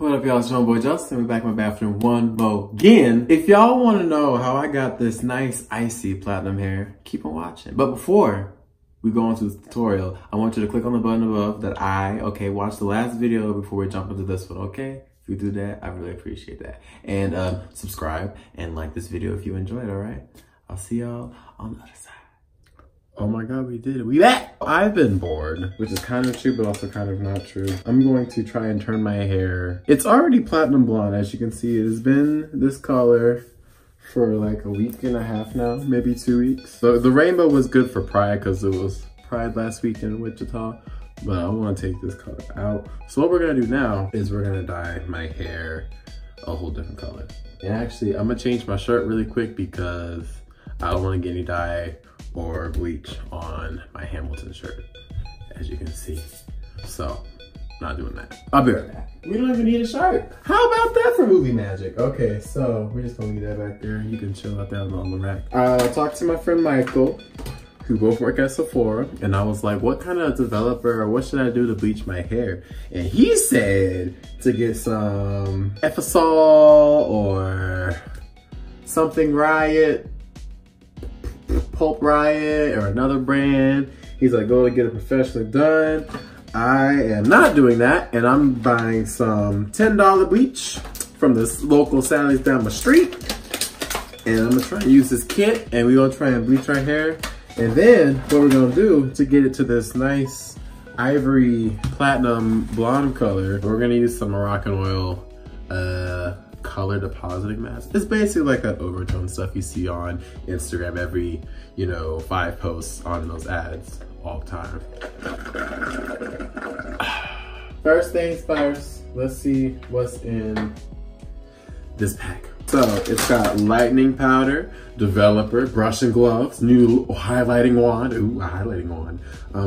What up, y'all? It's your boy Justin. We're back in my bathroom one more again. If y'all want to know how I got this nice icy platinum hair, keep on watching. But before we go into the tutorial, I want you to click on the button above that watch the last video before we jump into this one, okay? If you do that, I really appreciate that. And subscribe and like this video if you enjoyed, all right? I'll see y'all on the other side. Oh my God, we did it. We back! I've been bored, which is kind of true, but also kind of not true. I'm going to try and turn my hair. It's already platinum blonde, as you can see. It has been this color for like a week and a half now, maybe 2 weeks. So the rainbow was good for Pride because it was Pride last week in Wichita, but I want to take this color out. So what we're gonna do now is we're gonna dye my hair a whole different color. And actually, I'm gonna change my shirt really quick because I don't want to get any dye or bleach on my Hamilton shirt, as you can see. So, not doing that. I'll be right back. We don't even need a shirt. How about that for movie magic? Okay, so we're just gonna leave that back there. You can chill out there on the rack. I talked to my friend Michael, who both work at Sephora, and I was like, what kind of developer or what should I do to bleach my hair? And he said to get some Efosol or something Riot, Pulp Riot or another brand. He's like, go to get it professionally done. I am not doing that, and I'm buying some $10 bleach from this local Sally's down the street. And I'm gonna try and use this kit, and we're gonna try and bleach our hair. And then what we're gonna do to get it to this nice ivory platinum blonde color, we're gonna use some Moroccanoil color depositing mask. It's basically like that overtone stuff you see on Instagram every, 5 posts on those ads all the time. First things first, let's see what's in this pack. So it's got lightening powder, developer, brush and gloves, new highlighting wand, ooh, a highlighting wand,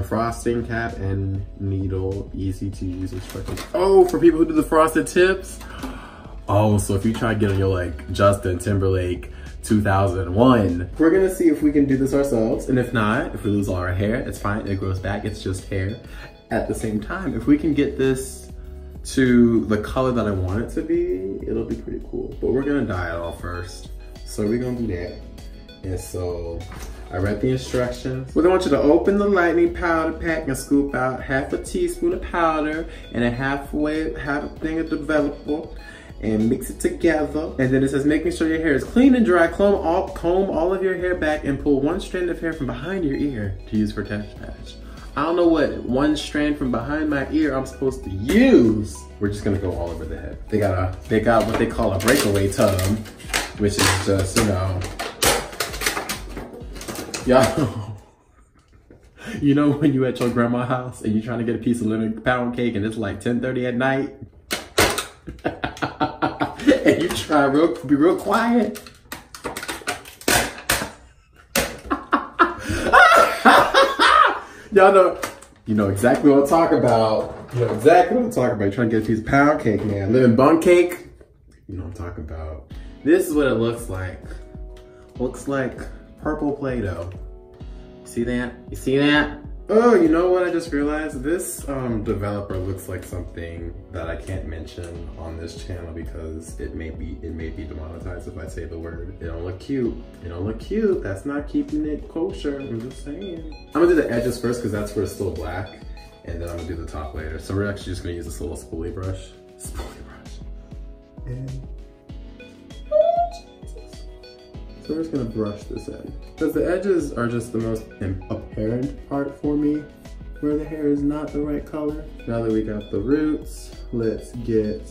frosting cap and needle, easy to use instructions. Oh, for people who do the frosted tips. Oh, so if you try to get on your like Justin Timberlake 2001, we're gonna see if we can do this ourselves. And if not, if we lose all our hair, it's fine, it grows back, it's just hair. At the same time, if we can get this to the color that I want it to be, it'll be pretty cool. But we're gonna dye it all first. So we're gonna do that. And so I read the instructions. We're gonna want you to open the lightning powder pack and scoop out half a teaspoon of powder and a half a thing of developer, and mix it together. And then it says, making sure your hair is clean and dry, comb all of your hair back and pull one strand of hair from behind your ear to use for attach patch. I don't know what one strand from behind my ear I'm supposed to use. We're just gonna go all over the head. They got what they call a breakaway tub, which is just, y'all, when you at your grandma's house and you're trying to get a piece of lemon pound cake and it's like 10:30 at night, and you try be real quiet. Y'all know exactly what I'm talking about. You know exactly what I'm talking about. You're trying to get a piece of pound cake, man. Lemon bun cake. You know what I'm talking about. This is what it looks like. Looks like purple Play-Doh. See that? You see that? Oh, you know what I just realized? This developer looks like something that I can't mention on this channel because it may be demonetized if I say the word. It don't look cute. It don't look cute. That's not keeping it kosher. I'm just saying. I'm gonna do the edges first because that's where it's still black, and then I'm gonna do the top later. So we're actually just gonna use this little spoolie brush. And so we're just gonna brush this in. Because the edges are just the most apparent part for me, where the hair is not the right color. Now that we got the roots, let's get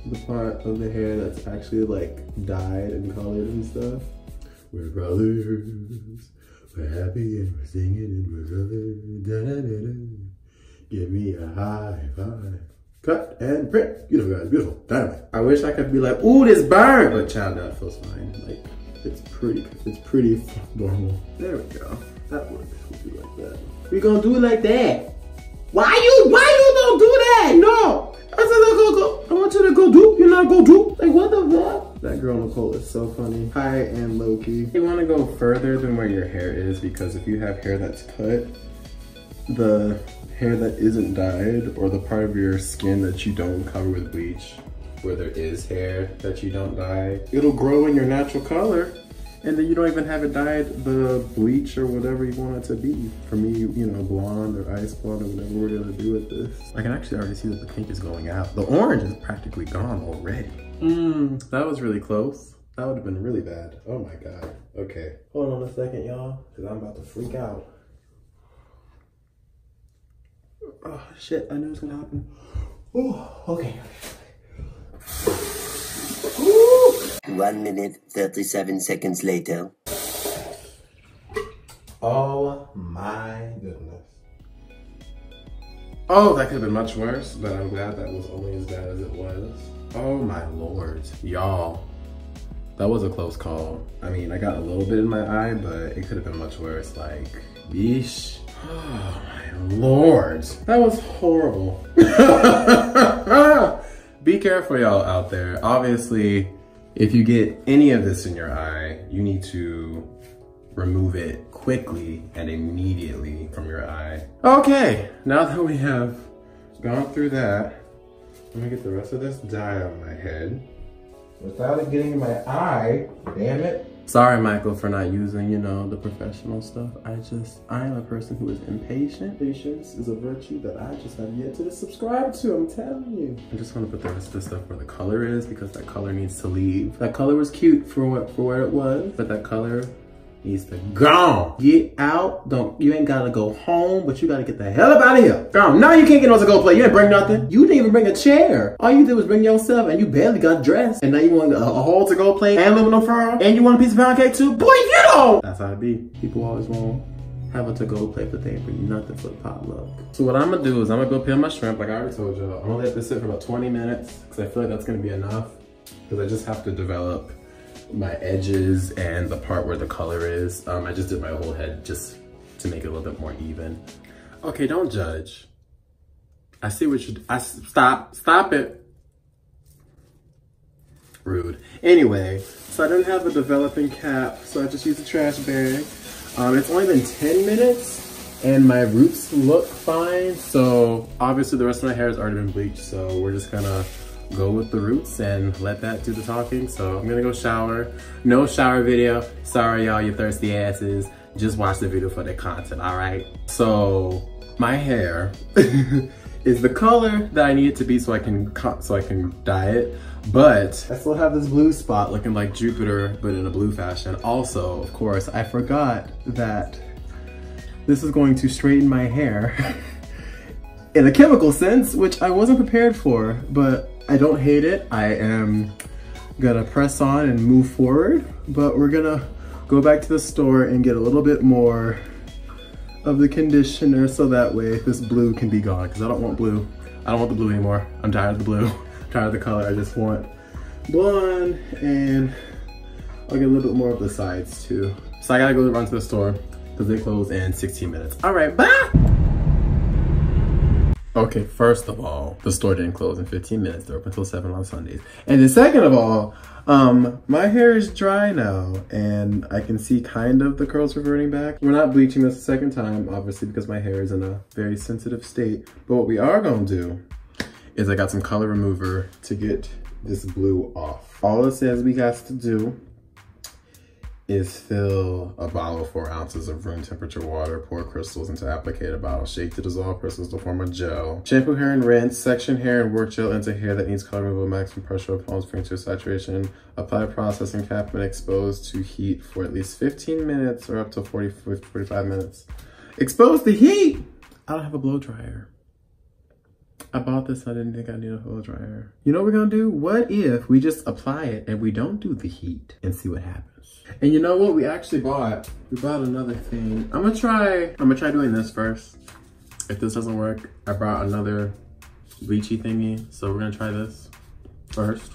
the part of the hair that's actually like dyed and colored and stuff. We're brothers, we're happy and we're singing and we're brothers. Da, da, da, da. Give me a high five. Cut and print. Beautiful guys, beautiful. Dynamite. I wish I could be like, ooh, this burn, but child, that feels fine. Like, it's pretty normal. There we go. That works. We'll do like that. We gonna do it like that. Why you don't do that? No. I said go. I want you to go do. You're not go do. Like what the fuck? That girl Nicole is so funny. High and low key. You want to go further than where your hair is because if you have hair that's cut, the hair that isn't dyed, or the part of your skin that you don't cover with bleach, where there is hair that you don't dye, it'll grow in your natural color. And then you don't even have it dyed the bleach or whatever you want it to be. For me, you know, blonde or ice blonde or whatever we're gonna do with this. I can actually already see that the pink is going out. The orange is practically gone already. That was really close. That would have been really bad. Oh my God. Okay. Hold on a second, y'all, because I'm about to freak out. Oh shit, I knew it was gonna happen. Oh, okay. 1 minute, 37 seconds later. Oh my goodness. Oh, that could have been much worse, but I'm glad that was only as bad as it was. Oh my Lord. Y'all, that was a close call. I mean, I got a little bit in my eye, but it could have been much worse. Like, yeesh. Oh my Lord. That was horrible. Be careful, y'all out there. Obviously, if you get any of this in your eye, you need to remove it quickly and immediately from your eye. Okay, now that we have gone through that, let me get the rest of this dye on my head without it getting in my eye. Damn it. Sorry, Michael, for not using, you know, the professional stuff. I am a person who is impatient. Patience is a virtue that I just have yet to subscribe to, I'm telling you. I'm just gonna put the rest of the stuff where the color is, because that color needs to leave. That color was cute for where it was, but that color needs to go. Get out. You ain't gotta go home, but you gotta get the hell up out of here. Gone. Now you can't get no to go play. You didn't bring nothing. You didn't even bring a chair. All you did was bring yourself, and you barely got dressed. And now you want a whole to go play and aluminum foil, and you want a piece of pound cake too? Boy, you don't. That's how it be. People always want have a to go plate, but they ain't bring you nothing for the potluck. So what I'm gonna do is I'm gonna go peel my shrimp, like I already told y'all. I'm gonna let this sit for about 20 minutes, because I feel like that's gonna be enough, because I just have to develop my edges and the part where the color is. I just did my whole head just to make it a little bit more even. Okay, don't judge. I see what you, stop it. Rude. Anyway, so I didn't have a developing cap, so I just used a trash bag. It's only been 10 minutes and my roots look fine. So obviously the rest of my hair has already been bleached, so we're just gonna go with the roots and let that do the talking. So I'm gonna go shower. No shower video. Sorry y'all, you thirsty asses. Just watch the video for the content, all right? So my hair is the color that I need it to be so I can dye it. But I still have this blue spot looking like Jupiter, but in a blue fashion. Also, of course, I forgot that this is going to straighten my hair in a chemical sense, which I wasn't prepared for, but I don't hate it. I am gonna press on and move forward, but we're gonna go back to the store and get a little bit more of the conditioner so that way this blue can be gone, because I don't want blue. I don't want the blue anymore. I'm tired of the blue. I'm tired of the color. I just want blonde, and I'll get a little bit more of the sides too. So I gotta go run to the store because they close in 16 minutes. All right, bye! Okay, first of all, the store didn't close in 15 minutes. They're open until 7 on Sundays. And then second of all, my hair is dry now and I can see kind of the curls reverting back. We're not bleaching this a second time, obviously, because my hair is in a very sensitive state. But what we are gonna do is I got some color remover to get this blue off. All it says we got to do is fill a bottle of 4 ounces of room temperature water, pour crystals into applicator bottle, shake to dissolve crystals to form a gel. Shampoo hair and rinse, section hair and work gel into hair that needs color removal, maximum pressure of palms, bring to saturation. Apply processing cap and expose to heat for at least 15 minutes or up to 45 minutes. Expose the heat! I don't have a blow dryer. I bought this, I didn't think I needed a blow dryer. You know what we're gonna do? What if we just apply it and we don't do the heat and see what happens? And you know what we actually bought? We bought another thing. I'm gonna try doing this first. If this doesn't work, I brought another bleachy thingy. So we're gonna try this first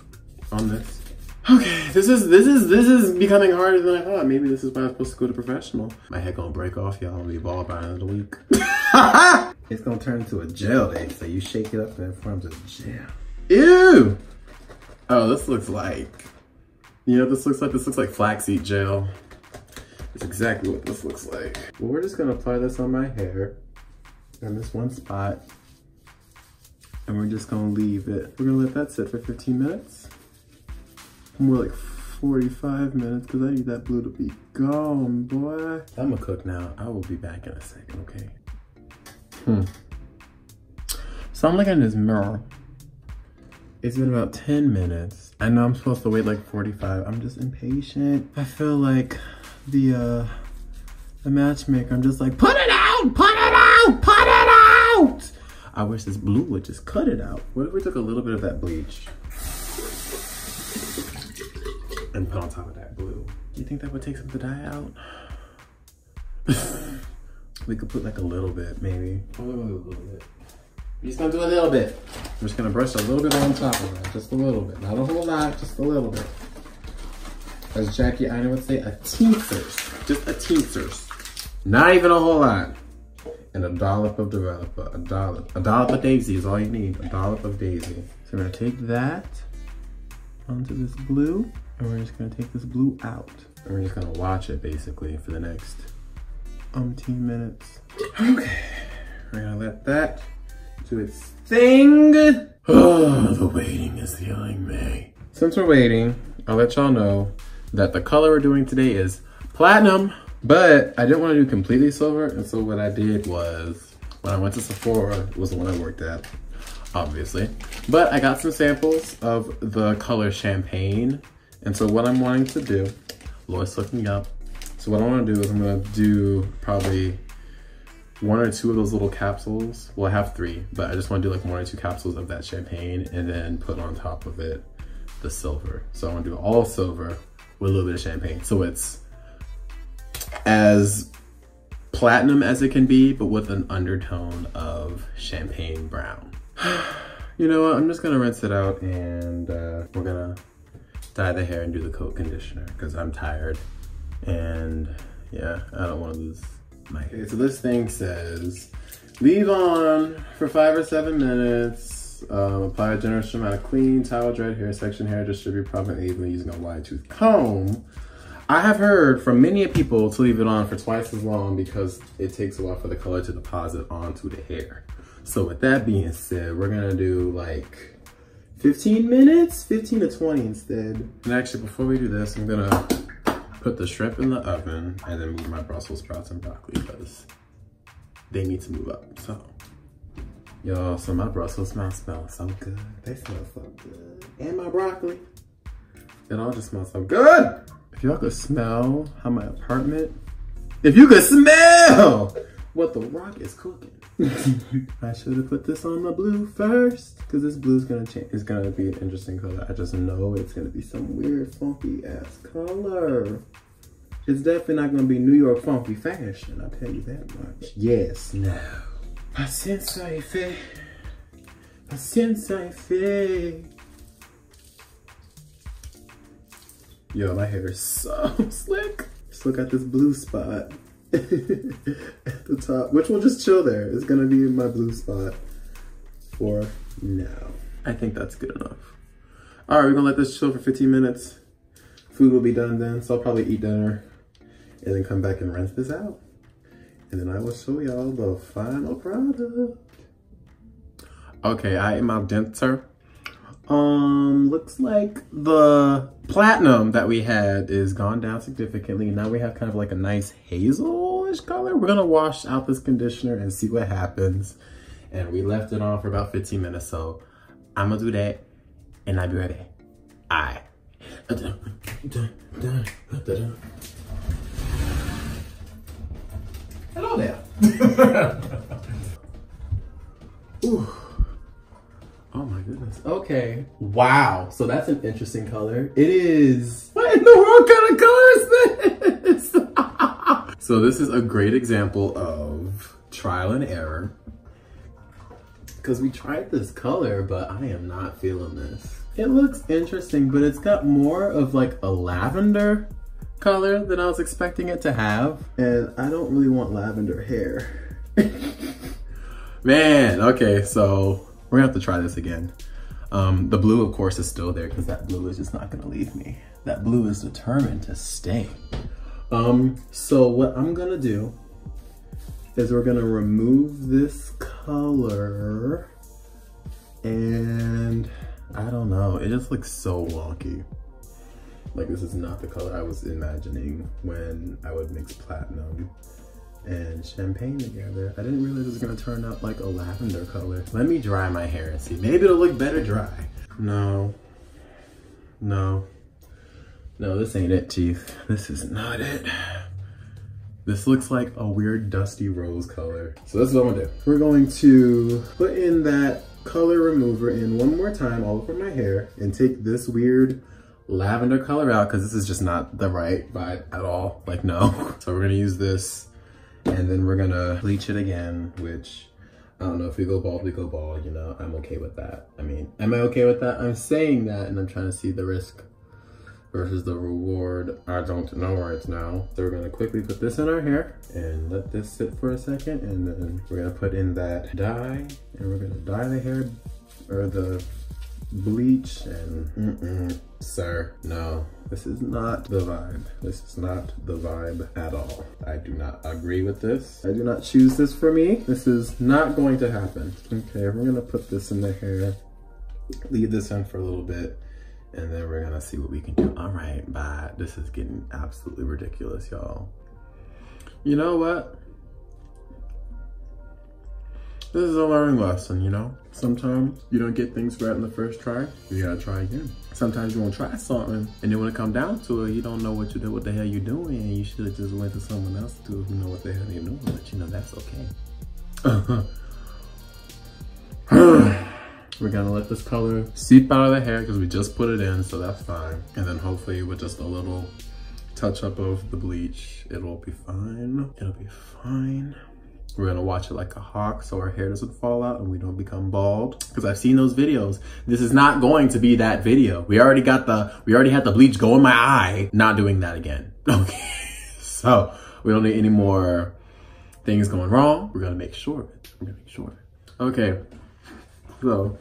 on this. Okay, this is becoming harder than I thought. Maybe this is why I'm supposed to go to professional. My head gonna break off, y'all. I'll be bald by the end of the week. It's gonna turn into a gel, they say. You shake it up and it forms a gel. Ew! Oh, this looks like, you know what this looks like? This looks like flaxseed gel. It's exactly what this looks like. Well, we're just gonna apply this on my hair. in this one spot. And we're just gonna leave it. We're gonna let that sit for 15 minutes. More like 45 minutes, because I need that blue to be gone, boy. I'm gonna cook now. I will be back in a second, okay? So I'm looking at this mirror. It's been about 10 minutes. I know I'm supposed to wait like 45. I'm just impatient. I feel like the matchmaker, I'm just like, put it out, put it out, put it out. I wish this blue would just cut it out. What if we took a little bit of that bleach and put on top of that blue? Do you think that would take some of the dye out? We could put like a little bit, maybe. A little bit. I'm just gonna do a little bit. I'm just gonna brush a little bit on top of that, just a little bit. Not a whole lot, just a little bit. As Jackie Aina would say, a tinctures. Just a tinctures. Not even a whole lot. And a dollop of developer, a dollop of daisy is all you need, a dollop of daisy. So we're gonna take that onto this blue, and we're just gonna take this blue out. And we're just gonna watch it basically for the next umpteen minutes. Okay, we're gonna let that do its thing. Oh, the waiting is killing me. Since we're waiting, I'll let y'all know that the color we're doing today is platinum. But I didn't want to do completely silver, and so what I did was, when I went to Sephora, was the one I worked at, obviously. But I got some samples of the color champagne, and so what I'm wanting to do, Laura's looking up. So what I want to do is I'm going to do probably 1 or 2 of those little capsules. Well, I have 3, but I just want to do like 1 or 2 capsules of that champagne, and then put on top of it the silver. So I want to do all silver with a little bit of champagne. So it's as platinum as it can be, but with an undertone of champagne brown. You know what, I'm just gonna rinse it out, and we're gonna dye the hair and do the coat conditioner, because I'm tired, and yeah, I don't wanna lose my hair. Okay, so this thing says, leave on for 5 or 7 minutes, apply a generous amount of clean, towel dried hair, section hair, distribute properly evenly using a wide tooth comb. I have heard from many people to leave it on for twice as long because it takes a while for the color to deposit onto the hair. So with that being said, we're gonna do like 15 minutes, 15 to 20 instead. And actually, before we do this, I'm gonna put the shrimp in the oven and then move my Brussels sprouts and broccoli because they need to move up, so. Yo, so my Brussels sprouts smell so good. They smell so good. And my broccoli, it all just smells so good. If y'all could smell how my apartment, if you could smell what the rock is cooking. I should have put this on the blue first, because this blue is gonna change. It's gonna be an interesting color. I just know it's gonna be some weird funky ass color. It's definitely not gonna be New York funky fashion, I'll tell you that much. Yes, no. Paciencia y fe. Paciencia y fe. Yo, my hair is so slick. Still got this blue spot at the top, which will just chill there. It's gonna be my blue spot for now. I think that's good enough. All right, we're gonna let this chill for 15 minutes. Food will be done then, so I'll probably eat dinner and then come back and rinse this out. And then I will show y'all the final product. Okay, I am al dente. Looks like the platinum that we had is gone down significantly. Now we have kind of like a nice hazelish color. We're gonna wash out this conditioner and see what happens. And we left it on for about 15 minutes, so I'm gonna do that and I'll be ready. Aye. Hello there. Ooh. Oh my goodness. Okay. Wow. So that's an interesting color. It is. What in the world kind of color is this? So this is a great example of trial and error. Because we tried this color, but I am not feeling this. It looks interesting, but it's got more of like a lavender color than I was expecting it to have. And I don't really want lavender hair. Man, okay, so we're gonna have to try this again. The blue, of course, is still there because that blue is just not gonna leave me. That blue is determined to stay. So what I'm gonna do is we're gonna remove this color, and I don't know, it just looks so wonky. Like, this is not the color I was imagining when I would mix platinum and champagne together. I didn't realize it was gonna turn out like a lavender color. Let me dry my hair and see. Maybe it'll look better dry. No, this ain't it, Chief. This is not it. This looks like a weird dusty rose color. So this is what I'm gonna do. We're going to put in that color remover in one more time all over my hair and take this weird lavender color out, because this is just not the right vibe at all. Like, no. So we're gonna use this, and then we're gonna bleach it again, which I don't know, if we go bald, we go bald, you know. I'm okay with that. I mean, am I okay with that? I'm saying that, and I'm trying to see the risk versus the reward. I don't know right now. So we're gonna quickly put this in our hair and let this sit for a second, and then we're gonna put in that dye, and we're gonna dye the hair, or the bleach, and sir, no, this is not the vibe. This is not the vibe at all. I do not agree with this. I do not choose this for me. This is not going to happen. Okay, we're gonna put this in the hair, leave this in for a little bit, and then we're gonna see what we can do. All right, bye. This is getting absolutely ridiculous, y'all. You know what? This is a learning lesson, you know? Sometimes you don't get things right in the first try. You gotta try again. Sometimes you wanna try something, and then when it come down to it, you don't know what the hell you're doing, and you should have just went to someone else to know what the hell you're doing, but you know, that's okay. We're gonna let this color seep out of the hair because we just put it in, so that's fine. And then hopefully with just a little touch up of the bleach, it'll be fine. It'll be fine. We're gonna watch it like a hawk so our hair doesn't fall out and we don't become bald. Because I've seen those videos. This is not going to be that video. We already had the bleach go in my eye. Not doing that again. Okay. So we don't need any more things going wrong. We're gonna make sure of it. We're gonna make sure of it. Okay. So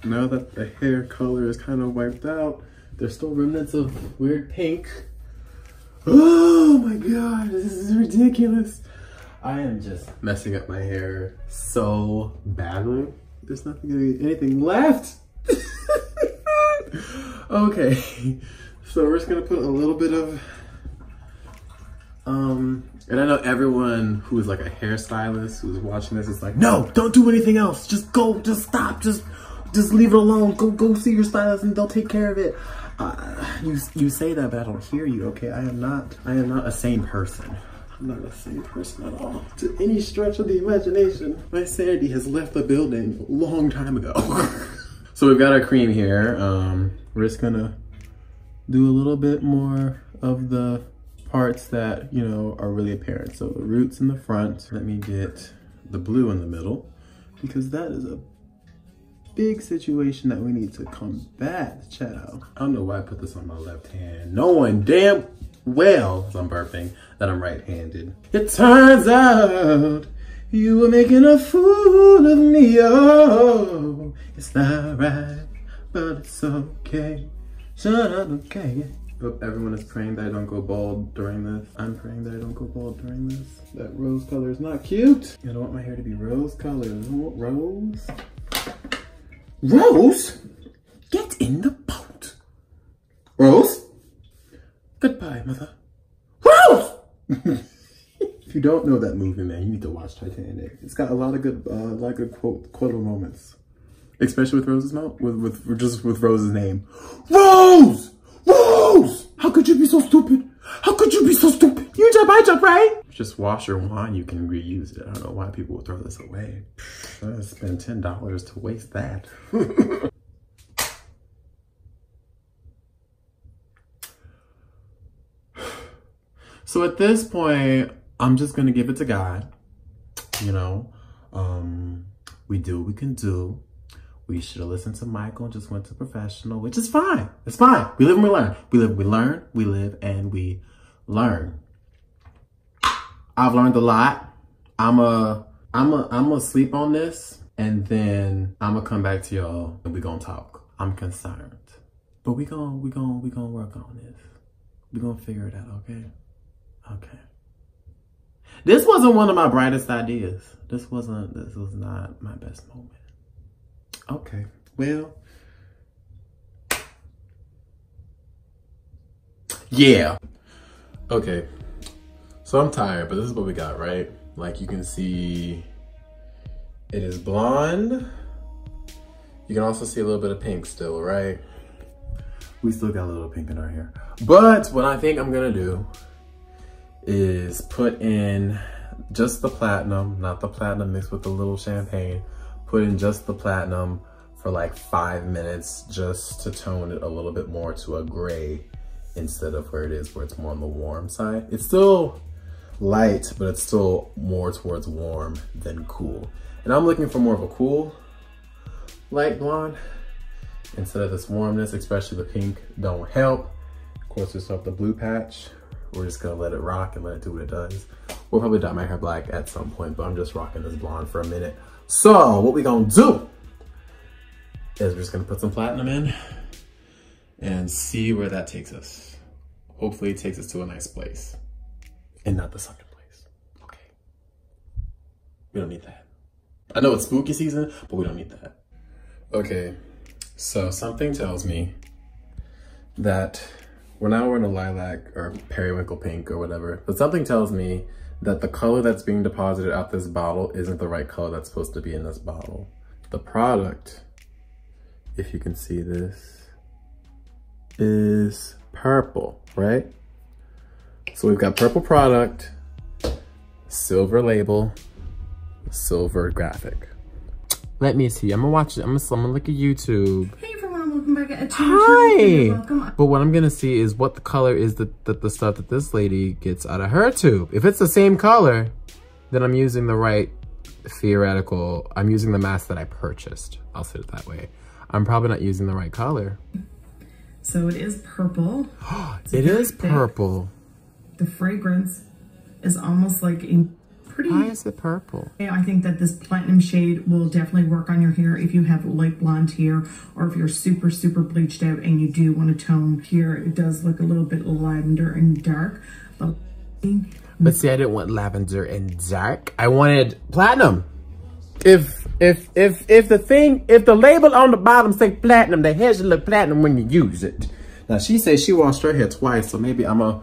now that the hair color is kind of wiped out, there's still remnants of weird pink. Oh my God, this is ridiculous. I am just messing up my hair so badly. There's nothing gonna be anything left. Okay, so we're just gonna put a little bit of, and I know everyone who is like a hairstylist who's watching this is like, no, don't do anything else. Just go, just stop, just leave it alone. Go see your stylist and they'll take care of it. You say that, but I don't hear you, okay? I am not a sane person. I'm not a sane person at all. To any stretch of the imagination, my sanity has left the building a long time ago. So we've got our cream here. We're just gonna do a little bit more of the parts that, you know, are really apparent. So the roots in the front. Let me get the blue in the middle, because that is a big situation that we need to combat, child. I don't know why I put this on my left hand, knowing damn well, as I'm burping, that I'm right-handed. It turns out you were making a fool of me. Oh, it's not right, but it's okay. Shut up, okay. Hope everyone is praying that I don't go bald during this. I'm praying that I don't go bald during this. That rose color is not cute. I don't want my hair to be rose color. I want rose. Rose? Get in the boat. Rose? Goodbye, mother. Rose! If you don't know that movie, man, you need to watch Titanic. It's got a lot of good quotable moments. Especially with Rose's mouth, with Rose's name. Rose! Rose! How could you be so stupid? How could you be so stupid? You jump, I jump, right? Just wash your wine, you can reuse it. I don't know why people would throw this away. I spend $10 to waste that. So at this point, I'm just gonna give it to God. You know, we do what we can do. We should have listened to Michael and just went to professional, which is fine. It's fine. We live and we learn. We live, we learn. We live and we learn. I've learned a lot. I'ma sleep on this, and then I'ma come back to y'all and we gonna talk. I'm concerned, but we gonna work on this. We gonna figure it out, okay? Okay. This wasn't one of my brightest ideas. This was not my best moment. Okay, well. Yeah. Okay, so I'm tired, but this is what we got, right? Like you can see, it is blonde. You can also see a little bit of pink still, right? We still got a little pink in our hair. But what I think I'm gonna do is put in just the platinum, not the platinum mixed with a little champagne. Put in just the platinum for like 5 minutes just to tone it a little bit more to a gray instead of where it is, where it's more on the warm side. It's still light, but it's still more towards warm than cool. And I'm looking for more of a cool light blonde instead of this warmness, especially the pink don't help. Of course, we still have the blue patch. We're just gonna let it rock and let it do what it does. We'll probably dye my hair black at some point, but I'm just rocking this blonde for a minute. So what we gonna do is we're just gonna put some platinum in and see where that takes us. Hopefully it takes us to a nice place and not the sunken place. Okay. We don't need that. I know it's spooky season, but we don't need that. Okay, so something tells me that we're now wearing a lilac or periwinkle pink or whatever, but something tells me that the color that's being deposited out this bottle isn't the right color that's supposed to be in this bottle. The product, if you can see this, is purple, right? So we've got purple product, silver label, silver graphic. Let me see, I'm gonna watch it, I'm gonna look at YouTube. Hey everyone, welcome back at Hi! Welcome. But what I'm gonna see is what the color is that the stuff that this lady gets out of her tube. If it's the same color, then I'm using the right theoretical, I'm using the mask that I purchased. I'll say it that way. I'm probably not using the right color. So it is purple. It is purple. The fragrance is almost like a pretty... Why is it purple? I think that this platinum shade will definitely work on your hair if you have light blonde hair or if you're super, super bleached out and you do want to tone here. It does look a little bit lavender and dark. But see, I didn't want lavender and dark. I wanted platinum. If the label on the bottom say platinum, the hair should look platinum when you use it. Now she says she washed her hair twice, so maybe I'm gonna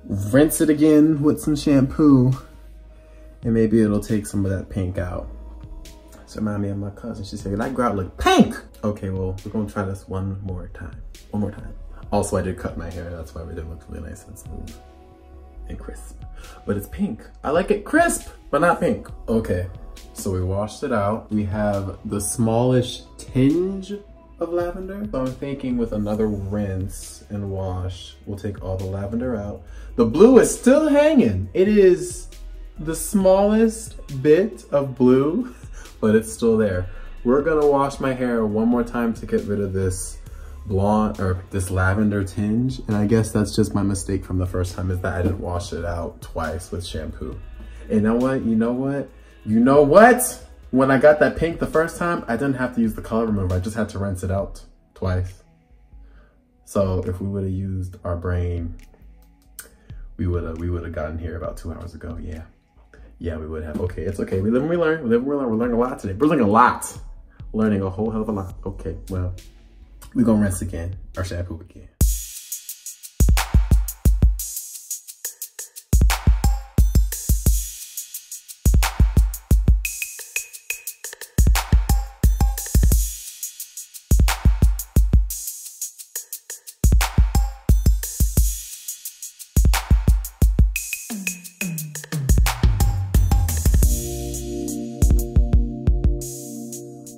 rinse it again with some shampoo and maybe it'll take some of that pink out. So remind me of my cousin. She said, that girl look pink. Okay, well, we're gonna try this one more time. Also, I did cut my hair. That's why everything looks really nice and smooth and crisp. But it's pink. I like it crisp, but not pink. Okay, so we washed it out. We have the smallish tinge of lavender. So I'm thinking with another rinse and wash, we'll take all the lavender out. The blue is still hanging. It is the smallest bit of blue, but it's still there. We're gonna wash my hair one more time to get rid of this blonde or this lavender tinge. And I guess that's just my mistake from the first time, is that I didn't wash it out twice with shampoo. And you know what? When I got that pink the first time, I didn't have to use the color remover. I just had to rinse it out twice. So if we would have used our brain, we would have gotten here about 2 hours ago. Yeah, we would have. Okay, it's okay. We live and we learn. We're learning a lot today. We're learning a lot. Learning a whole hell of a lot. Okay, well, we're gonna rinse again, or shampoo again.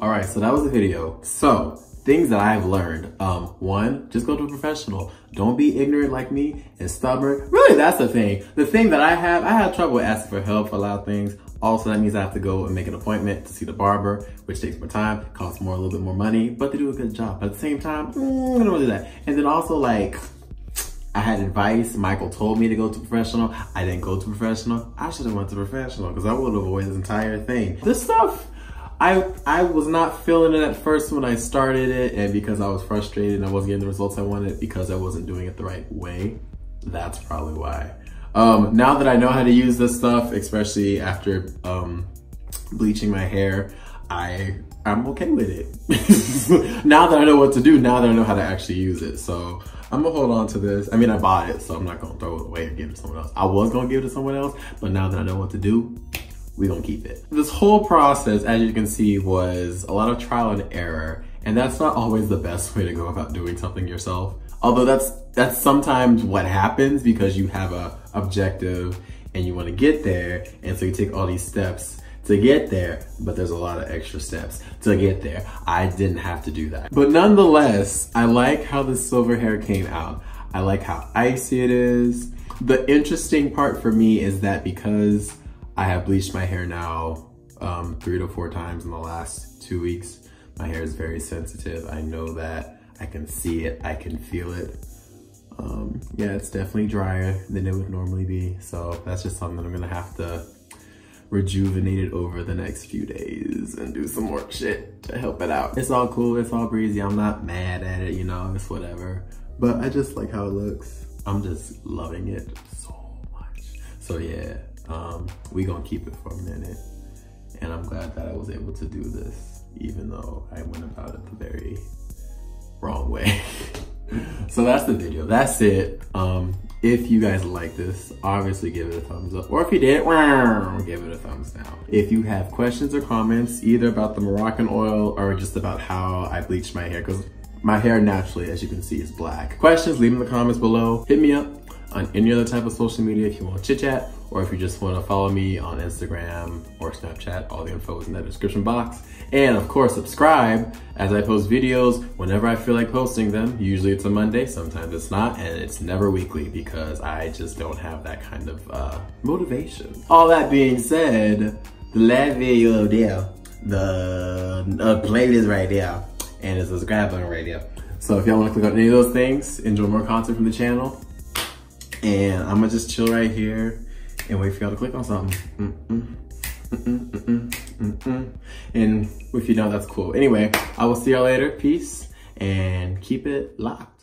All right, so that was the video. So things that I've learned. One, just go to a professional. Don't be ignorant like me and stubborn. Really, that's the thing. The thing that I had trouble asking for help for a lot of things. Also, that means I have to go and make an appointment to see the barber, which takes more time, costs a little bit more money, but they do a good job. But at the same time, I don't really do that. And then also, like, I had advice. Michael told me to go to professional. I didn't go to professional. I should have went to professional because I would have avoided this entire thing. This stuff, I was not feeling it at first when I started it, and because I was frustrated and I wasn't getting the results I wanted because I wasn't doing it the right way. That's probably why. Now that I know how to use this stuff, especially after bleaching my hair, I'm okay with it. Now that I know what to do, now that I know how to actually use it. So I'm gonna hold on to this. I mean, I bought it, so I'm not gonna throw it away or give it to someone else. I was gonna give it to someone else, but now that I know what to do, we gonna keep it. This whole process, as you can see, was a lot of trial and error, and that's not always the best way to go about doing something yourself. Although that's sometimes what happens because you have a objective and you wanna get there, and so you take all these steps to get there, but there's a lot of extra steps to get there. I didn't have to do that. But nonetheless, I like how the silver hair came out. I like how icy it is. The interesting part for me is that because I have bleached my hair now 3 to 4 times in the last 2 weeks, my hair is very sensitive. I know that, I can see it, I can feel it. Yeah, it's definitely drier than it would normally be. So that's just something that I'm gonna have to rejuvenate it over the next few days and do some more shit to help it out. It's all cool, it's all breezy. I'm not mad at it, you know, it's whatever. But I just like how it looks. I'm just loving it so much. So yeah, we gonna keep it for a minute. And I'm glad that I was able to do this, even though I went about it the very wrong way. So that's the video, that's it. If you guys like this, obviously give it a thumbs up. Or if you did, give it a thumbs down. If you have questions or comments, either about the Moroccanoil or just about how I bleached my hair, because my hair naturally, as you can see, is black. Questions, leave them in the comments below. Hit me up on any other type of social media if you want to chit chat, or if you just want to follow me on Instagram or Snapchat. All the info is in that description box. And of course, subscribe as I post videos whenever I feel like posting them. Usually it's a Monday, sometimes it's not, and it's never weekly because I just don't have that kind of motivation. All that being said, the last video there, the playlist right there, and the subscribe button right there. So if y'all want to click on any of those things, enjoy more content from the channel. And I'm gonna just chill right here and wait for y'all to click on something. And if you don't, that's cool. Anyway, I will see y'all later. Peace and keep it locked.